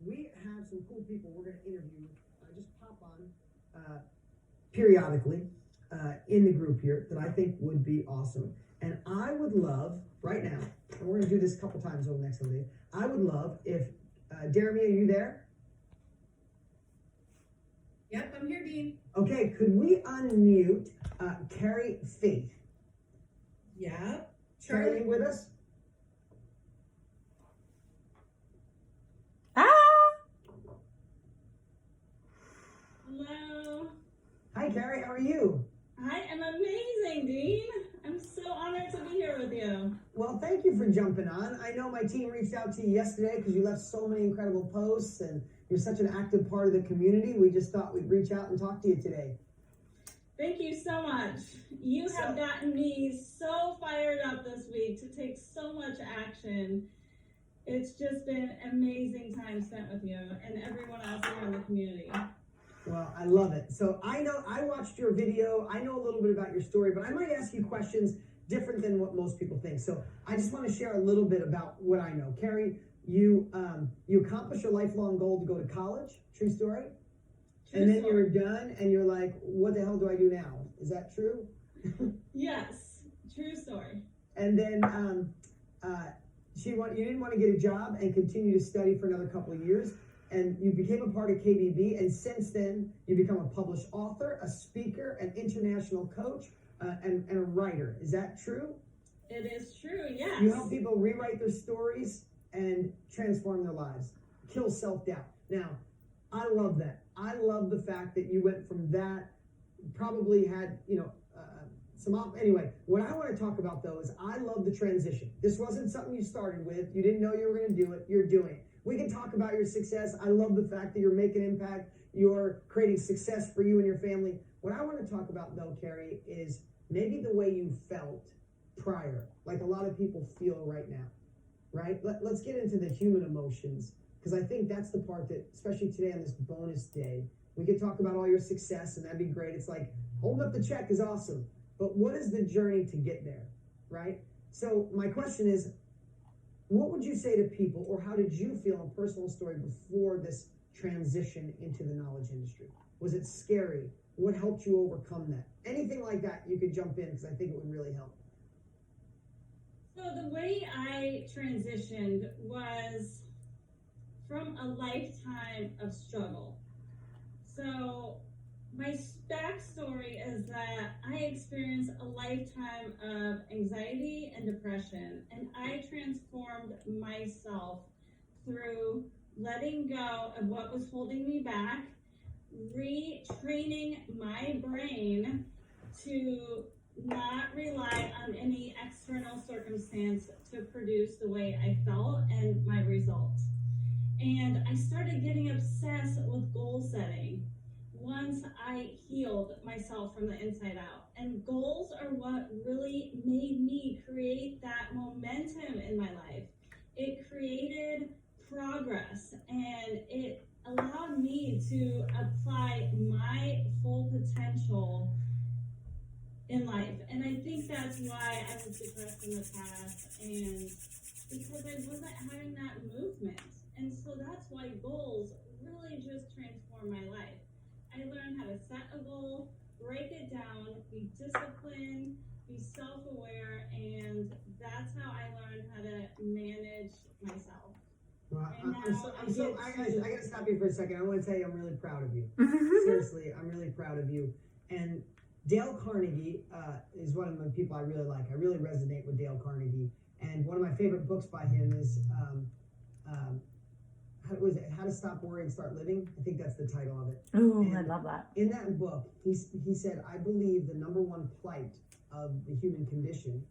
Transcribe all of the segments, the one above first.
we have some cool people we're going to interview. Just pop on periodically in the group here that I think would be awesome. And I would love, right now, and we're going to do this a couple times over the next couple days, I would love if, Jeremy, are you there? Yep, I'm here, Dean. Okay, could we unmute Kerry Faith? Yeah. Kerry, are you with us? Hello. Hi, Kerry, how are you? I am amazing, Dean. I'm so honored to be here with you. Well, thank you for jumping on. I know my team reached out to you yesterday because you left so many incredible posts and you're such an active part of the community. We just thought we'd reach out and talk to you today. Thank you so much. You have gotten me so fired up this week to take so much action. It's just been an amazing time spent with you and everyone else here in the community. Well, I love it. So I watched your video. I know a little bit about your story, but I might ask you questions different than what most people think. So I just want to share a little bit about what I know. Kerry, you accomplished your lifelong goal to go to college. True story? And then you were done and you're like, what the hell do I do now? Is that true? Yes, true story. And then you didn't want to get a job and continue to study for another couple of years. And you became a part of KBB, and since then, you become a published author, a speaker, an international coach, and a writer. Is that true? It is true, yes. You help people rewrite their stories and transform their lives, kill self-doubt. Now, I love that. I love the fact that you went from that, probably had, anyway, what I want to talk about, though, is I love the transition. This wasn't something you started with. You didn't know you were going to do it. You're doing it. We can talk about your success. I love the fact that you're making impact. You're creating success for you and your family. What I want to talk about, though, Kerry, is maybe the way you felt prior, like a lot of people feel right now, right? Let's get into the human emotions, because I think that's the part that, especially today on this bonus day, we could talk about all your success, and that'd be great. It's like, holding up the check is awesome. But what is the journey to get there, right? So my question is, what would you say to people, or how did you feel in personal story before this transition into the knowledge industry? Was it scary? What helped you overcome that? Anything like that, you could jump in, because I think it would really help. So the way I transitioned was from a lifetime of struggle. So my backstory is that I experienced a lifetime of anxiety and depression, and I transformed myself through letting go of what was holding me back, retraining my brain to not rely on any external circumstance to produce the way I felt and my results. And I started getting obsessed with goal setting once I healed myself from the inside out. And goals are what really made me create that momentum in my life. It created progress, and it allowed me to apply my full potential in life. And I think that's why I was depressed in the past, and because I wasn't having that movement. And so that's why goals really just transformed my life. I learned how to set a goal, break it down, be disciplined, be self-aware, and that's how I learned how to manage myself. Well, I gotta stop you for a second. I want to tell you I'm really proud of you. Seriously, I'm really proud of you. And Dale Carnegie is one of the people I really like. I really resonate with Dale Carnegie. And one of my favorite books by him is How to Stop Worrying and Start Living. I think that's the title of it. Oh, I love that. In that book, he said, I believe the number one plight of the human condition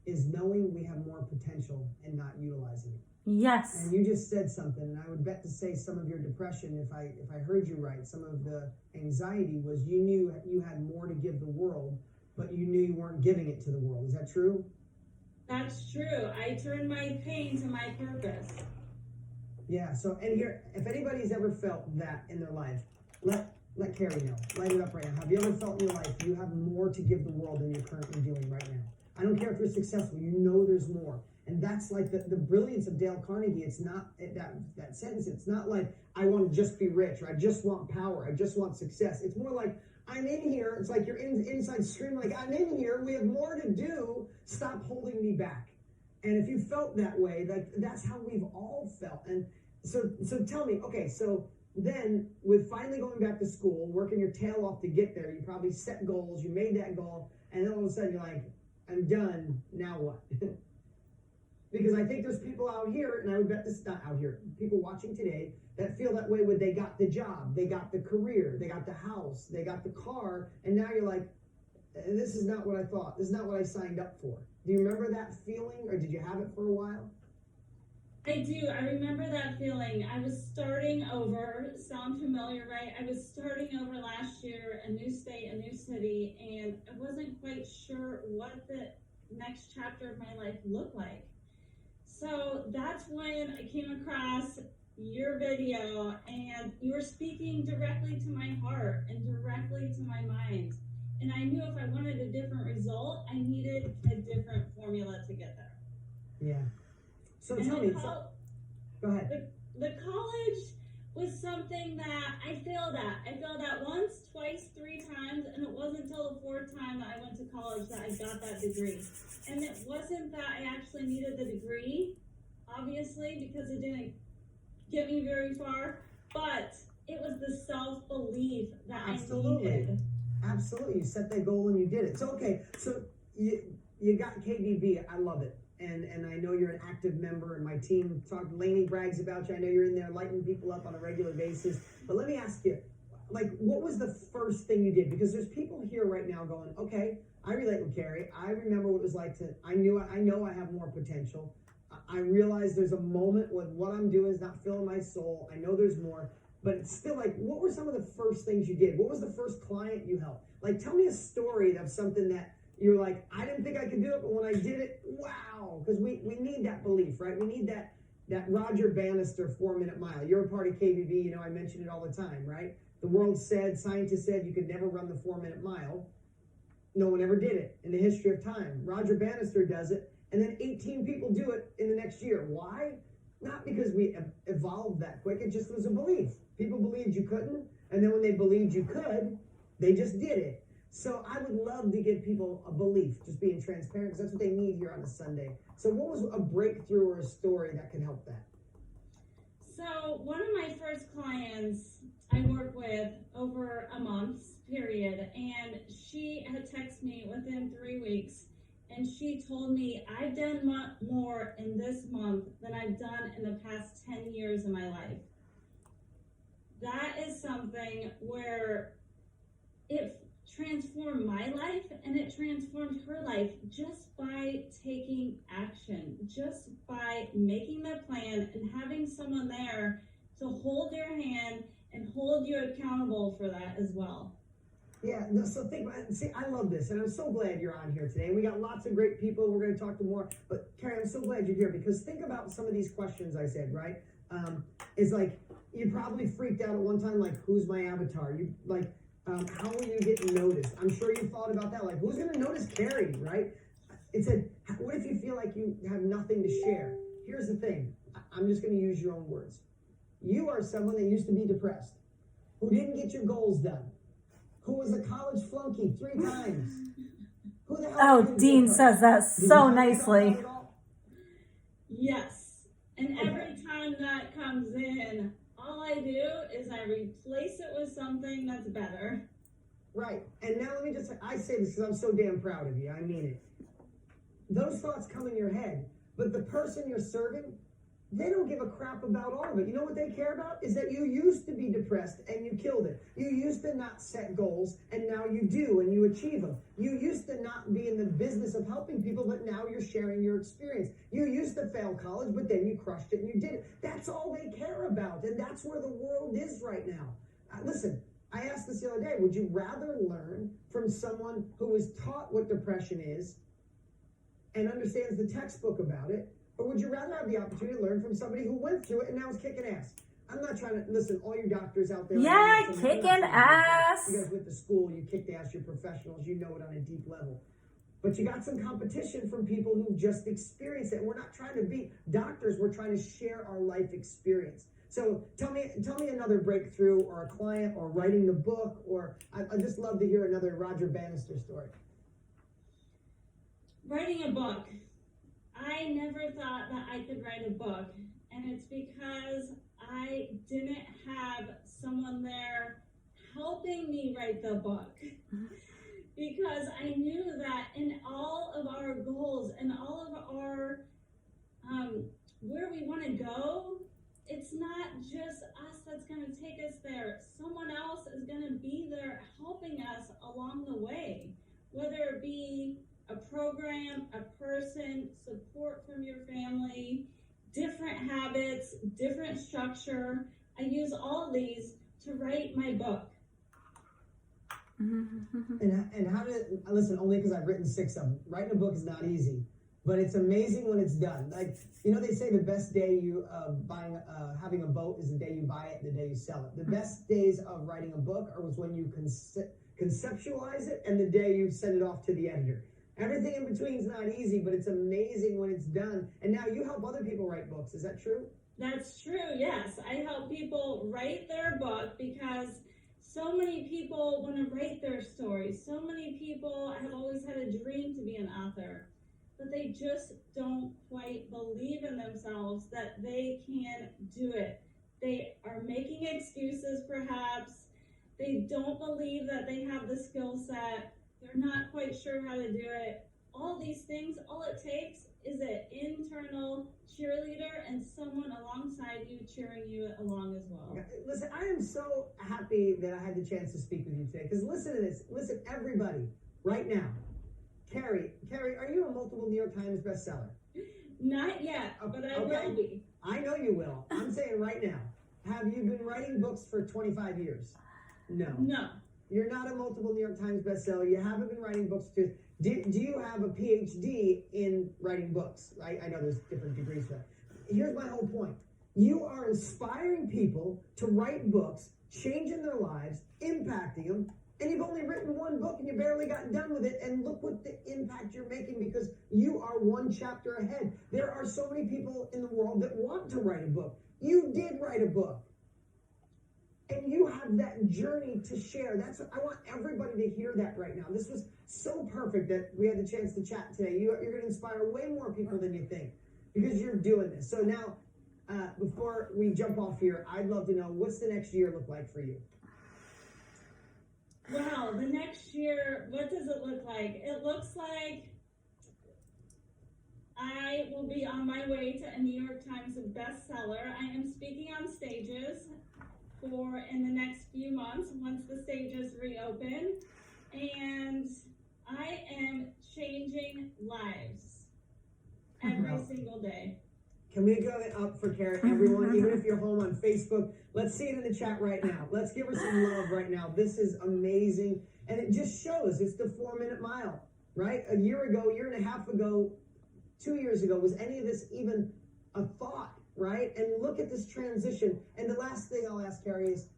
is knowing we have more potential and not utilizing it. Yes. And you just said something, and I would bet to say some of your depression, if I heard you right, some of the anxiety was you knew you had more to give the world, but you knew you weren't giving it to the world. Is that true? That's true. I turned my pain to my purpose. Yeah, so, and here, if anybody's ever felt that in their life, let Kerry know. Light it up right now. Have you ever felt in your life you have more to give the world than you're currently doing right now? I don't care if you're successful, you know there's more. And that's like the brilliance of Dale Carnegie. It's not that sentence. It's not like I want to just be rich, or I just want power, I just want success. It's more like I'm in here. It's like you're inside screaming like I'm in here. We have more to do. Stop holding me back. And if you felt that way, like that's how we've all felt. And so tell me, okay, so then with finally going back to school, working your tail off to get there, you probably set goals, you made that goal, and then all of a sudden you're like, I'm done, now what? Because I think there's people out here, and I would bet this is not out here, people watching today that feel that way when they got the job, they got the career, they got the house, they got the car, and now you're like, this is not what I thought, this is not what I signed up for. Do you remember that feeling, or did you have it for a while? I do. I remember that feeling. I was starting over. Sound familiar, right? I was starting over last year, a new state, a new city, and I wasn't quite sure what the next chapter of my life looked like. So that's when I came across your video, and you were speaking directly to my heart and directly to my mind. And I knew if I wanted a different result, I needed a different formula to get there. Yeah. So And tell me, go ahead. The college was something that I failed at. I failed at once, twice, 3 times, and it wasn't until the 4th time that I went to college that I got that degree. And it wasn't that I actually needed the degree, obviously, because it didn't get me very far, but it was the self-belief that I needed. Absolutely. You set that goal and you did it. So, okay, so you got KBB. I love it. And I know you're an active member, and my team Laney brags about you. I know you're in there lighting people up on a regular basis. But let me ask you, like, what was the first thing you did? Because there's people here right now going, okay, I relate with Kerry. I remember what it was like I know I have more potential. I realize there's a moment when what I'm doing is not filling my soul. I know there's more. But it's still like, what were some of the first things you did? What was the first client you helped? Like, tell me a story of something that you're like, I didn't think I could do it, but when I did it, wow. Because we need that belief, right? We need that Roger Bannister 4-minute mile. You're a part of KBB, you know, I mention it all the time, right? The world said, scientists said you could never run the 4-minute mile. No one ever did it in the history of time. Roger Bannister does it, and then 18 people do it in the next year. Why? Not because we evolved that quick, it just was a belief. People believed you couldn't, and then when they believed you could, they just did it. So I would love to give people a belief, just being transparent, because that's what they need here on a Sunday. So what was a breakthrough or a story that could help that? So one of my first clients I worked with over a month's period, and she had texted me within 3 weeks, and she told me, I've done more in this month than I've done in the past 10 years of my life. That is something where it transformed my life, and it transformed her life just by taking action, just by making the plan and having someone there to hold your hand and hold you accountable for that as well. Yeah, no, so see, I love this, and I'm so glad you're on here today. We got lots of great people. We're going to talk to more, but Kerry, I'm so glad you're here, because think about some of these questions I said, right? It's like, you probably freaked out at one time, like, who's my avatar? You like, how will you get noticed? I'm sure you thought about that, like, who's going to notice Kerry, right? It said, what if you feel like you have nothing to share? Here's the thing. I'm just going to use your own words. You are someone that used to be depressed, who didn't get your goals done, who was a college flunky 3 times. Who the hell? Oh, Dean says that so nicely. Yes. And every time that comes in, all I do is I replace it with something that's better. Right. And now let me just say, I say this because I'm so damn proud of you. I mean it. Those thoughts come in your head, but the person you're serving, they don't give a crap about all of it. You know what they care about? Is that you used to be depressed and you killed it. You used to not set goals, and now you do and you achieve them. You used to not be in the business of helping people, but now you're sharing your experience. You used to fail college, but then you crushed it and you did it. That's all they care about, and that's where the world is right now. Listen, I asked this the other day, would you rather learn from someone who was taught what depression is and understands the textbook about it, or would you rather have the opportunity to learn from somebody who went through it and now is kicking ass? I'm not trying to, listen, all your doctors out there. Yeah, kicking ass. You guys went to school, you kicked ass, you're professionals, you know it on a deep level. but you got some competition from people who've just experienced it. We're not trying to be doctors, we're trying to share our life experience. So tell me another breakthrough or a client or writing the book, or I'd just love to hear another Roger Bannister story. Writing a book. I never thought that I could write a book, and it's because I didn't have someone there helping me write the book. Because I knew that in all of our goals and all of our where we want to go, it's not just us that's going to take us there. Someone else is going to be there helping us along the way, whether it be a program, a person, support from your family, different habits, different structure. I use all of these to write my book. And how did, listen, only because I've written 6 of them. Writing a book is not easy, but it's amazing when it's done. Like, you know, they say the best day you having a boat is the day you buy it and the day you sell it. The best days of writing a book was when you conceptualize it and the day you send it off to the editor. Everything in between is not easy, but it's amazing when it's done. And now you help other people write books. Is that true? That's true, yes. I help people write their book because so many people want to write their stories. So many people have always had a dream to be an author, but they just don't quite believe in themselves that they can do it. They are making excuses, perhaps. They don't believe that they have the skill set. They're not quite sure how to do it. All these things, all it takes is an internal cheerleader and someone alongside you cheering you along as well. Listen, I am so happy that I had the chance to speak with you today, because listen to this. Listen, everybody, right now. Kerry, are you a multiple New York Times bestseller? Not yet, but I will be. I know you will. I'm saying right now. Have you been writing books for 25 years? No. No. You're not a multiple New York Times bestseller. You haven't been writing books. Do you have a PhD in writing books? I know there's different degrees for that. Here's my whole point. You are inspiring people to write books, changing their lives, impacting them, and you've only written 1 book and you barely got done with it, and look what the impact you're making because you are 1 chapter ahead. There are so many people in the world that want to write a book. You did write a book. And you have that journey to share. I want everybody to hear that right now. This was so perfect that we had the chance to chat today. You're going to inspire way more people than you think because you're doing this. So now, before we jump off here, I'd love to know, what's the next year look like for you? Well, the next year, what does it look like? It looks like I will be on my way to a New York Times bestseller. I am speaking on stages in the next few months once the stages reopen, and I am changing lives every single day. Can we go up for Kerry, everyone, even if you're home on Facebook? Let's see it in the chat right now. Let's give her some love right now. This is amazing, and it just shows it's the 4-minute mile, right? A year and a half ago, 2 years ago, was any of this even a thought? Right? And look at this transition. And the last thing I'll ask Kerry is,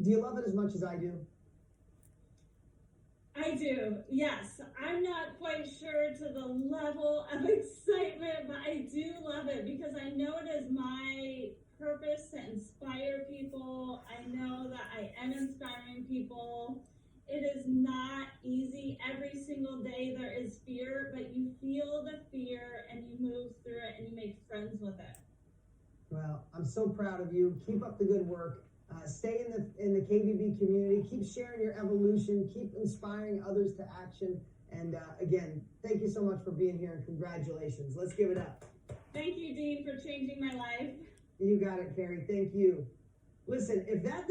do you love it as much as I do? I do, yes. I'm not quite sure to the level of excitement, but I do love it because I know it is my purpose to inspire people. I know that I am inspiring people. It is not easy. Every single day there is fear, but you feel the fear and you move through it and you make friends with it. Well, I'm so proud of you. Keep up the good work. Stay in the KBB community. Keep sharing your evolution. Keep inspiring others to action. And again, thank you so much for being here and congratulations. Let's give it up. Thank you, Dean, for changing my life. You got it, Kerry. Thank you. Listen, if that